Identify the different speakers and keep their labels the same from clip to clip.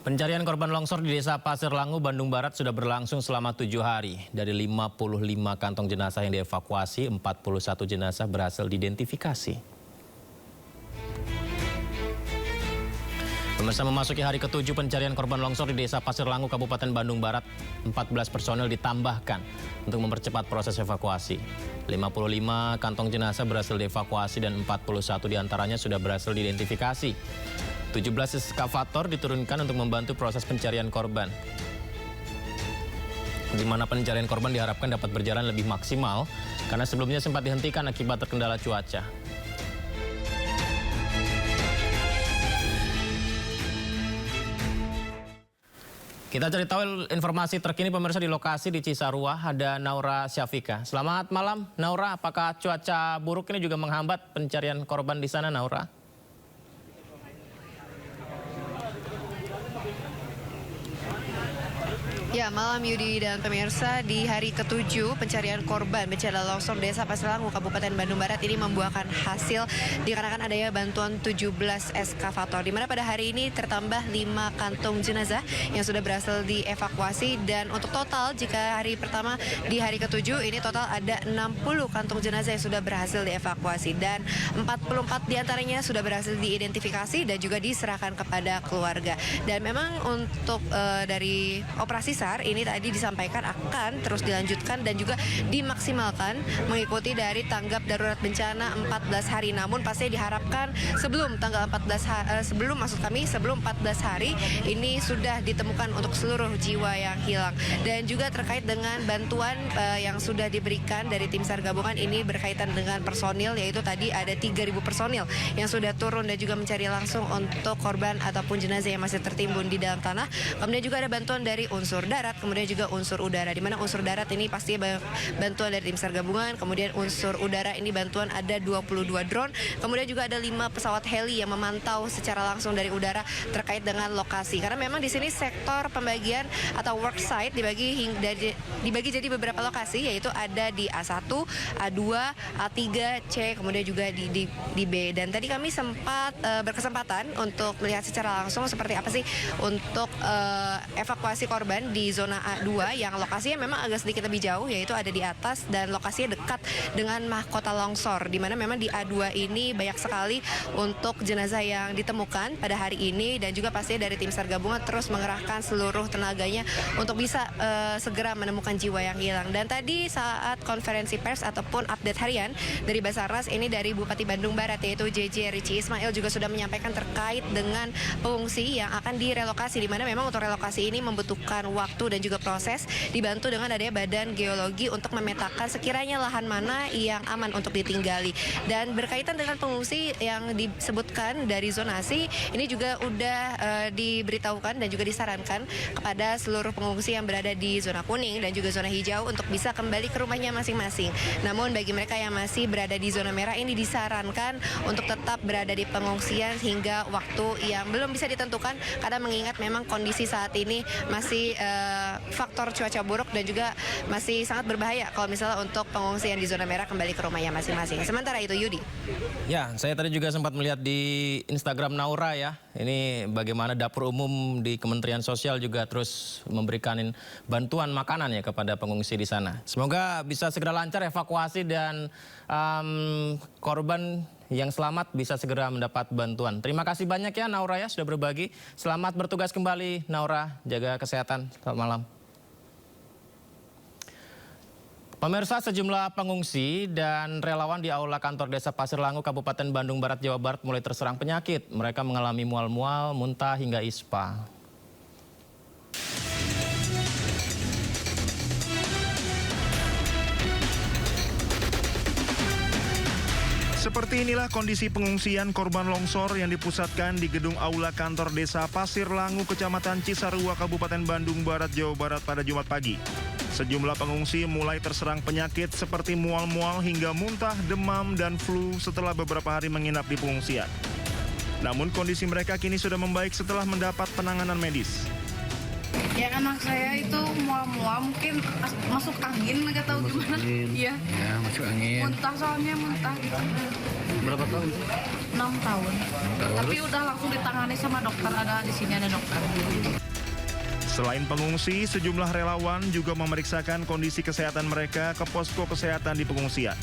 Speaker 1: Pencarian korban longsor di Desa Pasir Langu, Bandung Barat sudah berlangsung selama 7 hari. Dari 55 kantong jenazah yang dievakuasi, 41 jenazah berhasil diidentifikasi. Pemirsa, memasuki hari ke-7 pencarian korban longsor di Desa Pasir Langu, Kabupaten Bandung Barat, 14 personel ditambahkan untuk mempercepat proses evakuasi. 55 kantong jenazah berhasil dievakuasi dan 41 diantaranya sudah berhasil diidentifikasi. 17 eskavator diturunkan untuk membantu proses pencarian korban. Di mana pencarian korban diharapkan dapat berjalan lebih maksimal karena sebelumnya sempat dihentikan akibat terkendala cuaca. Kita cari tahu informasi terkini pemirsa di lokasi di Cisarua, ada Naura Syafika. Selamat malam Naura, apakah cuaca buruk ini juga menghambat pencarian korban di sana, Naura?
Speaker 2: Ya, malam Yudi dan pemirsa, di hari ke-7 pencarian korban bencana longsor Desa Pasir Langu, Kabupaten Bandung Barat ini membuahkan hasil dikarenakan adanya bantuan 17 eskavator, di mana pada hari ini tertambah 5 kantong jenazah yang sudah berhasil dievakuasi, dan untuk total jika hari pertama di hari ke-7 ini total ada 60 kantong jenazah yang sudah berhasil dievakuasi dan 44 diantaranya sudah berhasil diidentifikasi dan juga diserahkan kepada keluarga. Dan memang untuk dari operasi ini tadi disampaikan akan terus dilanjutkan dan juga dimaksimalkan mengikuti dari tanggap darurat bencana 14 hari. Namun pasti diharapkan sebelum tanggal 14 sebelum 14 hari ini sudah ditemukan untuk seluruh jiwa yang hilang. Dan juga terkait dengan bantuan yang sudah diberikan dari tim SAR gabungan ini berkaitan dengan personil, yaitu tadi ada 3.000 personil yang sudah turun dan juga mencari langsung untuk korban ataupun jenazah yang masih tertimbun di dalam tanah. Kemudian juga ada bantuan dari unsur darat, kemudian juga unsur udara, di mana unsur darat ini pasti bantuan dari tim SAR gabungan, kemudian unsur udara ini bantuan ada 22 drone, kemudian juga ada 5 pesawat heli yang memantau secara langsung dari udara terkait dengan lokasi. Karena memang di sini sektor pembagian atau work site dibagi jadi beberapa lokasi, yaitu ada di A1, A2, A3, C, kemudian juga di B. Dan tadi kami sempat berkesempatan untuk melihat secara langsung seperti apa sih untuk evakuasi korban di zona A2 yang lokasinya memang agak sedikit lebih jauh, yaitu ada di atas dan lokasinya dekat dengan mahkota longsor, di mana memang di A2 ini banyak sekali untuk jenazah yang ditemukan pada hari ini, dan juga pasti dari tim SAR gabungan terus mengerahkan seluruh tenaganya untuk bisa segera menemukan jiwa yang hilang. Dan tadi saat konferensi pers ataupun update harian dari Basarnas ini dari Bupati Bandung Barat, yaitu JJ Rici Ismail, juga sudah menyampaikan terkait dengan pengungsi yang akan direlokasi, di mana memang untuk relokasi ini membutuhkan waktu dan juga proses, dibantu dengan adanya badan geologi untuk memetakan sekiranya lahan mana yang aman untuk ditinggali. Dan berkaitan dengan pengungsi yang disebutkan dari zonasi, ini juga udah diberitahukan dan juga disarankan kepada seluruh pengungsi yang berada di zona kuning dan juga zona hijau untuk bisa kembali ke rumahnya masing-masing. Namun bagi mereka yang masih berada di zona merah ini disarankan untuk tetap berada di pengungsian hingga waktu yang belum bisa ditentukan, karena mengingat memang kondisi saat ini masih faktor cuaca buruk dan juga masih sangat berbahaya kalau misalnya untuk pengungsi yang di zona merah kembali ke rumahnya masing-masing. Sementara itu Yudi.
Speaker 1: Ya, saya tadi juga sempat melihat di Instagram Naura ya. Ini bagaimana dapur umum di Kementerian Sosial juga terus memberikan bantuan makanan ya kepada pengungsi di sana. Semoga bisa segera lancar evakuasi dan korban yang selamat bisa segera mendapat bantuan. Terima kasih banyak ya Naura ya sudah berbagi. Selamat bertugas kembali Naura, jaga kesehatan. Selamat malam. Pemirsa, sejumlah pengungsi dan relawan di Aula Kantor Desa Pasir Langu, Kabupaten Bandung Barat, Jawa Barat mulai terserang penyakit. Mereka mengalami mual-mual, muntah hingga ispa.
Speaker 3: Seperti inilah kondisi pengungsian korban longsor yang dipusatkan di gedung Aula Kantor Desa Pasir Langu, Kecamatan Cisarua, Kabupaten Bandung Barat, Jawa Barat pada Jumat pagi. Sejumlah pengungsi mulai terserang penyakit seperti mual-mual hingga muntah, demam, dan flu setelah beberapa hari menginap di pengungsian. Namun kondisi mereka kini sudah membaik setelah mendapat penanganan medis.
Speaker 4: Ya, anak saya itu mual-mual, mungkin masuk angin, nggak tahu gimana. Iya.
Speaker 5: Ya, masuk angin.
Speaker 4: Muntah, soalnya muntah gitu.
Speaker 5: Berapa tahun?
Speaker 4: 6 tahun. Tapi udah langsung ditangani sama dokter, ada di sini ada dokter.
Speaker 3: Selain pengungsi, sejumlah relawan juga memeriksakan kondisi kesehatan mereka ke posko kesehatan di pengungsian.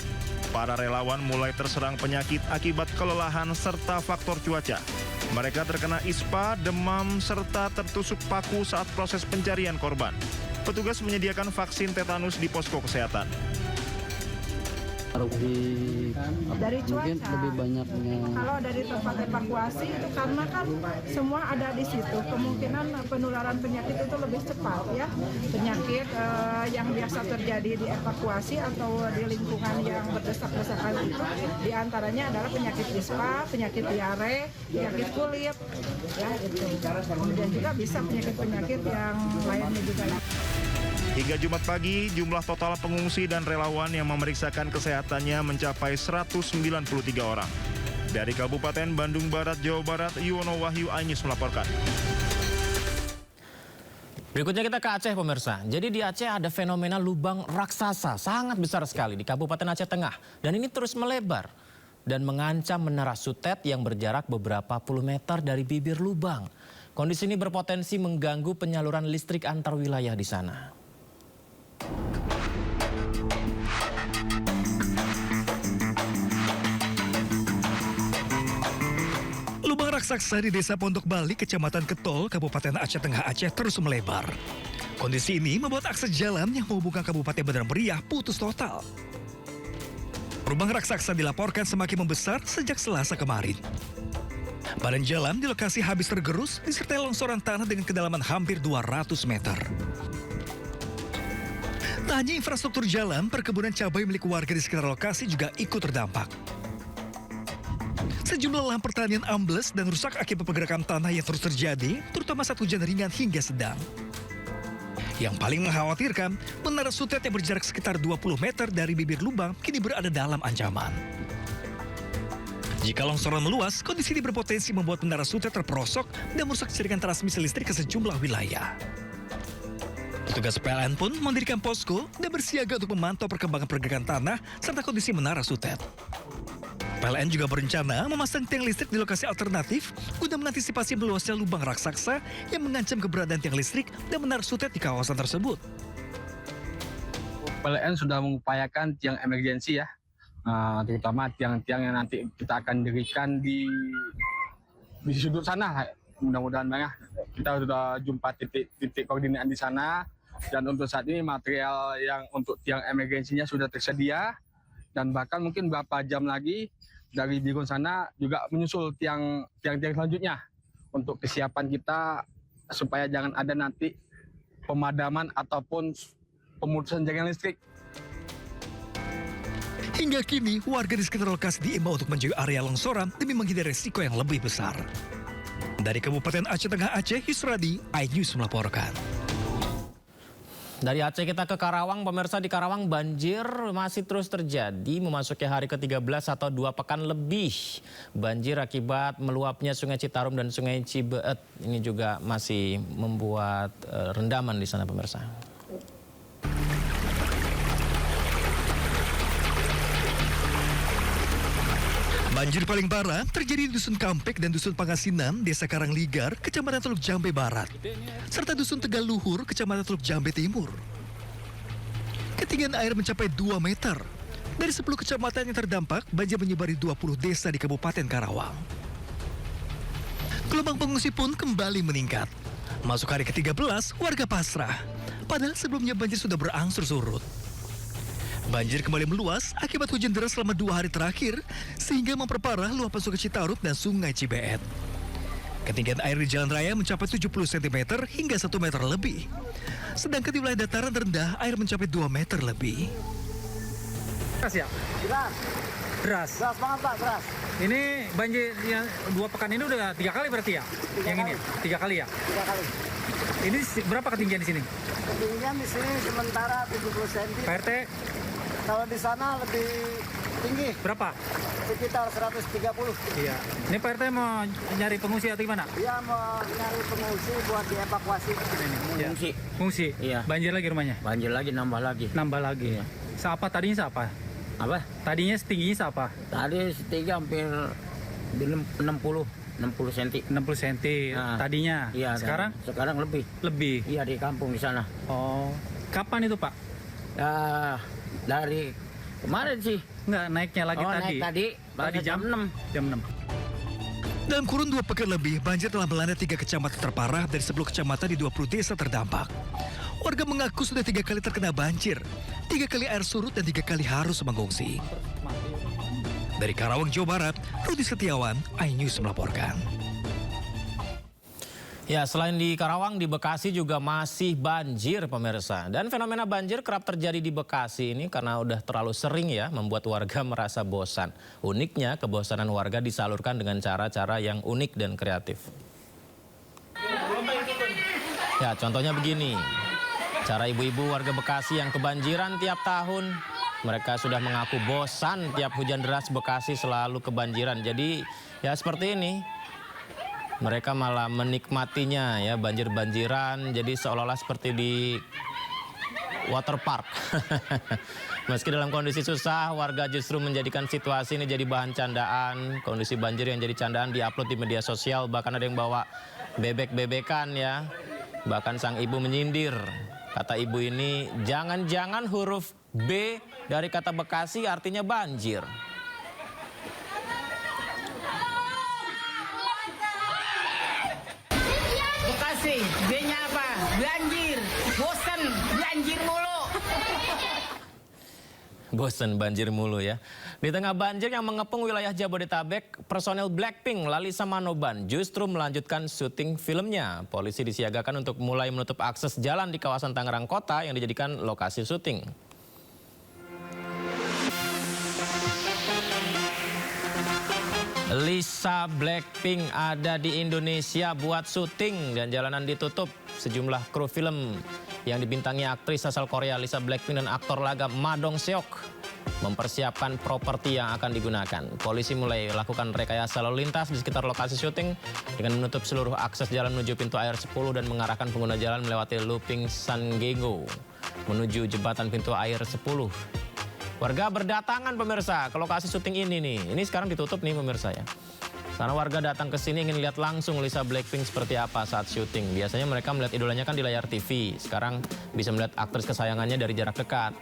Speaker 3: Para relawan mulai terserang penyakit akibat kelelahan serta faktor cuaca. Mereka terkena ispa, demam, serta tertusuk paku saat proses pencarian korban. Petugas menyediakan vaksin tetanus di posko kesehatan.
Speaker 6: Dari cuaca.
Speaker 5: Mungkin lebih banyaknya.
Speaker 6: Kalau dari tempat evakuasi itu karena kan semua ada di situ, kemungkinan penularan penyakit itu lebih cepat ya. Penyakit yang biasa terjadi di evakuasi atau di lingkungan yang berdesak-desakan itu diantaranya adalah penyakit ispa, penyakit diare, penyakit kulit, ya itu. Kemudian juga bisa penyakit-penyakit yang lainnya juga.
Speaker 3: Hingga Jumat pagi, jumlah total pengungsi dan relawan yang memeriksakan kesehatannya mencapai 193 orang. Dari Kabupaten Bandung Barat, Jawa Barat, Yuwono Wahyu Ainus melaporkan.
Speaker 1: Berikutnya kita ke Aceh, pemirsa. Jadi di Aceh ada fenomena lubang raksasa sangat besar sekali di Kabupaten Aceh Tengah. Dan ini terus melebar dan mengancam Menara Sutet yang berjarak beberapa puluh meter dari bibir lubang. Kondisi ini berpotensi mengganggu penyaluran listrik antar wilayah di sana.
Speaker 7: Lubang raksasa di Desa Pondok Bali, Kecamatan Ketol, Kabupaten Aceh Tengah Aceh terus melebar. Kondisi ini membuat akses jalan yang menghubungkan Kabupaten Bandar Meriah putus total. Lubang raksasa dilaporkan semakin membesar sejak Selasa kemarin. Badan jalan di lokasi habis tergerus disertai longsoran tanah dengan kedalaman hampir 200 meter. Tak hanya infrastruktur jalan, perkebunan cabai milik warga di sekitar lokasi juga ikut terdampak. Sejumlah lahan pertanian ambles dan rusak akibat pergerakan tanah yang terus terjadi, terutama saat hujan ringan hingga sedang. Yang paling mengkhawatirkan, Menara Sutet yang berjarak sekitar 20 meter dari bibir lubang kini berada dalam ancaman. Jika longsoran meluas, kondisi ini berpotensi membuat Menara Sutet terperosok dan merusak jaringan transmisi listrik ke sejumlah wilayah. Petugas PLN pun mendirikan posko dan bersiaga untuk memantau perkembangan pergerakan tanah serta kondisi Menara Sutet. PLN juga berencana memasang tiang listrik di lokasi alternatif guna mengantisipasi meluasnya lubang raksasa yang mengancam keberadaan tiang listrik dan Menara Sutet di kawasan tersebut.
Speaker 5: PLN sudah mengupayakan tiang emergensi ya, terutama tiang-tiang yang nanti kita akan dirikan di sudut sana. Mudah-mudahan banyak kita sudah jumpa titik koordinat di sana. Dan untuk saat ini material yang untuk tiang emergensinya sudah tersedia. Dan bahkan mungkin beberapa jam lagi dari Bigun sana juga menyusul tiang-tiang selanjutnya. Untuk kesiapan kita supaya jangan ada nanti pemadaman ataupun pemutusan jaringan listrik.
Speaker 7: Hingga kini, warga di sekitar lokasi diimbau untuk menjauhi area longsoran demi menghindari risiko yang lebih besar. Dari Kabupaten Aceh Tengah Aceh, Yusradi, iNews melaporkan.
Speaker 1: Dari Aceh kita ke Karawang, pemirsa. Di Karawang banjir masih terus terjadi memasuki hari ke-13 atau 2 pekan lebih. Banjir akibat meluapnya Sungai Citarum dan Sungai Cibeet ini juga masih membuat rendaman di sana, pemirsa.
Speaker 7: Banjir paling parah terjadi di Dusun Kampek dan Dusun Pangasinan, Desa Karangligar, Kecamatan Teluk Jambe Barat, serta Dusun Tegal Luhur, Kecamatan Teluk Jambe Timur. Ketinggian air mencapai 2 meter. Dari 10 kecamatan yang terdampak, banjir menyebari 20 desa di Kabupaten Karawang. Gelombang pengungsi pun kembali meningkat. Masuk hari ke-13, warga pasrah. Padahal sebelumnya banjir sudah berangsur surut. Banjir kembali meluas akibat hujan deras selama 2 hari terakhir, sehingga memperparah luapan Sungai Citarum dan Sungai Cibeet. Ketinggian air di jalan raya mencapai 70 cm hingga 1 meter lebih. Sedangkan di wilayah dataran rendah, air mencapai 2 meter lebih.
Speaker 8: Deras ya?
Speaker 9: Deras.
Speaker 8: Deras.
Speaker 9: Deras banget Pak, deras.
Speaker 8: Ini banjir yang 2 pekan ini udah 3 kali berarti ya? Yang ini 3 kali ya?
Speaker 9: 3 kali.
Speaker 8: Ini berapa ketinggian di sini?
Speaker 9: Ketinggian di sini sementara 70 cm.
Speaker 8: Pak RT
Speaker 9: Kalau di sana lebih tinggi,
Speaker 8: berapa?
Speaker 9: sekitar 130.
Speaker 8: Iya. Ini Pak RT mau nyari pengungsi atau gimana?
Speaker 9: Dia mau nyari pengungsi buat dievakuasi.
Speaker 8: Pengungsi. Pengungsi?
Speaker 10: Iya.
Speaker 8: Banjir lagi rumahnya?
Speaker 10: Banjir lagi, nambah lagi.
Speaker 8: Nambah lagi.
Speaker 10: Iya.
Speaker 8: Seapa tadinya seapa?
Speaker 10: Apa?
Speaker 8: Tadinya setingginya seapa?
Speaker 10: Tadi setinggi hampir di 60. 60 cm.
Speaker 8: 60 cm
Speaker 10: Nah,
Speaker 8: tadinya.
Speaker 10: Iya,
Speaker 8: Sekarang?
Speaker 10: Sekarang lebih.
Speaker 8: Lebih.
Speaker 10: Iya, di kampung di sana.
Speaker 8: Oh. Kapan itu, Pak?
Speaker 10: Ya, dari kemarin sih.
Speaker 8: Nggak, naiknya lagi tadi.
Speaker 10: Naik tadi.
Speaker 8: Tadi jam
Speaker 10: 6.
Speaker 8: Jam 6.
Speaker 7: Dalam kurun 2 pekan lebih, banjir telah melanda 3 kecamatan terparah dari 10 kecamatan di 20 desa terdampak. Warga mengaku sudah 3 kali terkena banjir, 3 kali air surut dan 3 kali harus mengungsi. Dari Karawang, Jawa Barat, Rudi Setiawan, iNews melaporkan.
Speaker 1: Ya, selain di Karawang, di Bekasi juga masih banjir pemirsa. Dan fenomena banjir kerap terjadi di Bekasi ini karena udah terlalu sering ya membuat warga merasa bosan. Uniknya, kebosanan warga disalurkan dengan cara-cara yang unik dan kreatif. Ya, contohnya begini. Cara ibu-ibu warga Bekasi yang kebanjiran tiap tahun. Mereka sudah mengaku bosan tiap hujan deras Bekasi selalu kebanjiran. Jadi ya seperti ini. Mereka malah menikmatinya ya, banjir-banjiran. Jadi seolah-olah seperti di water park. Meski dalam kondisi susah, warga justru menjadikan situasi ini jadi bahan candaan. Kondisi banjir yang jadi candaan diupload di media sosial. Bahkan ada yang bawa bebek-bebekan ya. Bahkan sang ibu menyindir. Kata ibu ini, jangan-jangan huruf B dari kata Bekasi artinya banjir.
Speaker 11: Bekasi, B-nya apa? Banjir. Bosan, banjir mulu.
Speaker 1: Bosan banjir mulu ya. Di tengah banjir yang mengepung wilayah Jabodetabek, personel Blackpink Lalisa Manoban justru melanjutkan syuting filmnya. Polisi disiagakan untuk mulai menutup akses jalan di kawasan Tangerang Kota yang dijadikan lokasi syuting. Lisa Blackpink ada di Indonesia buat syuting dan jalanan ditutup. Sejumlah kru film yang dibintangi aktris asal Korea Lisa Blackpink dan aktor laga Ma Dong Seok mempersiapkan properti yang akan digunakan. Polisi mulai lakukan rekayasa lalu lintas di sekitar lokasi syuting dengan menutup seluruh akses jalan menuju pintu air 10 dan mengarahkan pengguna jalan melewati looping Sangego menuju jembatan pintu air 10. Warga berdatangan pemirsa ke lokasi syuting ini nih. Ini sekarang ditutup nih pemirsa ya. Karena warga datang ke sini ingin lihat langsung Lisa Blackpink seperti apa saat syuting. Biasanya mereka melihat idolanya kan di layar TV. Sekarang bisa melihat aktris kesayangannya dari jarak dekat.